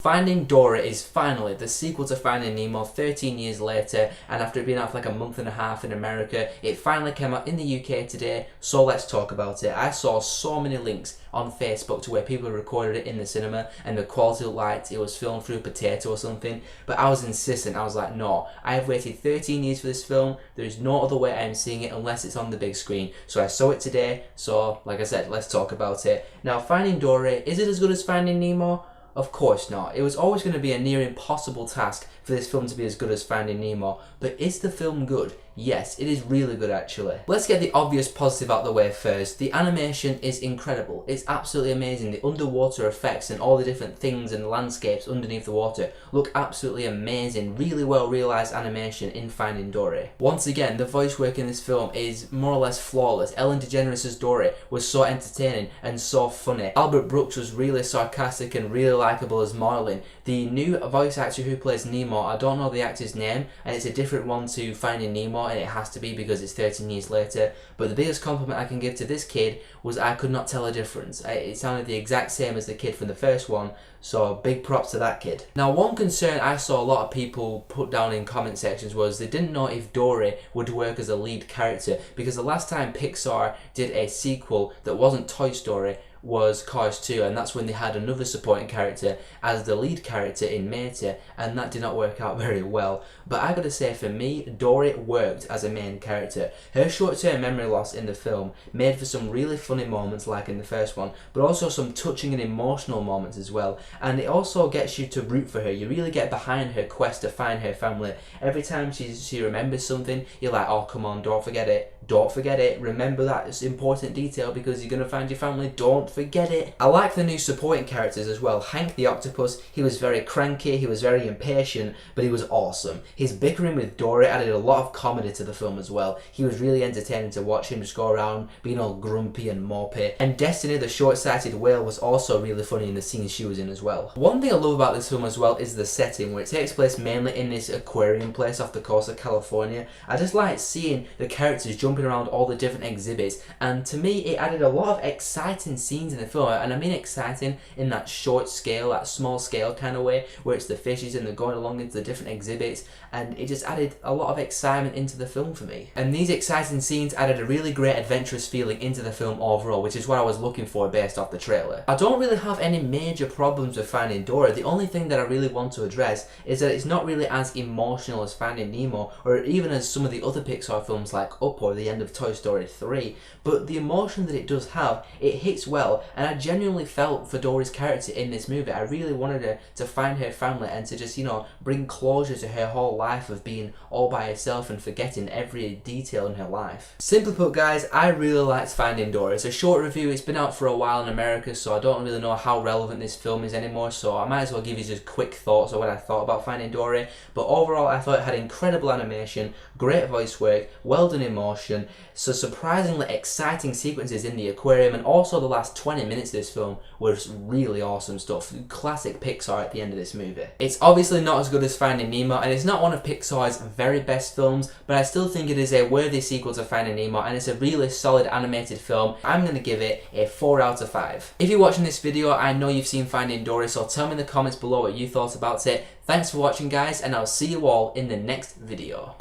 Finding Dory is finally the sequel to Finding Nemo 13 years later, and after it being out for like a month and a half in America, it finally came out in the UK today, so let's talk about it. I saw so many links on Facebook to where people recorded it in the cinema and the quality looked like it was filmed through a potato or something, but I was insistent. I was like, no, I have waited 13 years for this film, there's no other way I'm seeing it unless it's on the big screen. So I saw it today, so like I said, let's talk about it. Now, Finding Dory, is it as good as Finding Nemo? Of course not. It was always going to be a near impossible task for this film to be as good as Finding Nemo, but is the film good? Yes, it is really good actually. Let's get the obvious positive out the way first. The animation is incredible. It's absolutely amazing. The underwater effects and all the different things and landscapes underneath the water look absolutely amazing. Really well realised animation in Finding Dory. Once again, the voice work in this film is more or less flawless. Ellen DeGeneres' Dory was so entertaining and so funny. Albert Brooks was really sarcastic and really likeable as Marlin. The new voice actor who plays Nemo, I don't know the actor's name, and it's a different one to Finding Nemo, and it has to be because it's 13 years later, but the biggest compliment I can give to this kid was I could not tell a difference. It sounded the exact same as the kid from the first one, so big props to that kid. Now, one concern I saw a lot of people put down in comment sections was they didn't know if Dory would work as a lead character, because the last time Pixar did a sequel that wasn't Toy Story was Cars 2, and that's when they had another supporting character as the lead character in Mate, and that did not work out very well. But I gotta say, for me, Dory worked as a main character. Her short-term memory loss in the film made for some really funny moments like in the first one, but also some touching and emotional moments as well, and it also gets you to root for her. You really get behind her quest to find her family. Every time she remembers something, you're like, oh come on, don't forget it. Don't forget it. Remember that it's important detail because you're going to find your family. Don't forget it. I like the new supporting characters as well. Hank the octopus, he was very cranky, he was very impatient, but he was awesome. His bickering with Dory added a lot of comedy to the film as well. He was really entertaining to watch him just go around being all grumpy and mopey. And Destiny, the short-sighted whale, was also really funny in the scenes she was in as well. One thing I love about this film as well is the setting, where it takes place mainly in this aquarium place off the coast of California. I just like seeing the characters jumping around all the different exhibits, and to me it added a lot of exciting scenes in the film, and I mean exciting in that short scale, that small scale kind of way, where it's the fishes and they're going along into the different exhibits, and it just added a lot of excitement into the film for me. And these exciting scenes added a really great adventurous feeling into the film overall, which is what I was looking for based off the trailer. I don't really have any major problems with Finding Dory. The only thing that I really want to address is that it's not really as emotional as Finding Nemo, or even as some of the other Pixar films like Up or the end of Toy Story 3, but the emotion that it does have, it hits well, and I genuinely felt for Dory's character in this movie. I really wanted her to find her family and to just, you know, bring closure to her whole life of being all by herself and forgetting every detail in her life. Simply put guys, I really liked Finding Dory. It's a short review, it's been out for a while in America, so I don't really know how relevant this film is anymore, so I might as well give you just quick thoughts of what I thought about Finding Dory. But overall I thought it had incredible animation, great voice work, well done emotion, so surprisingly exciting sequences in the aquarium, and also the last 20 minutes of this film was really awesome stuff. Classic Pixar at the end of this movie. It's obviously not as good as Finding Nemo, and it's not one of Pixar's very best films, but I still think it is a worthy sequel to Finding Nemo, and it's a really solid animated film. I'm going to give it a 4 out of 5. If you're watching this video, I know you've seen Finding Dory, so tell me in the comments below what you thought about it. Thanks for watching guys, and I'll see you all in the next video.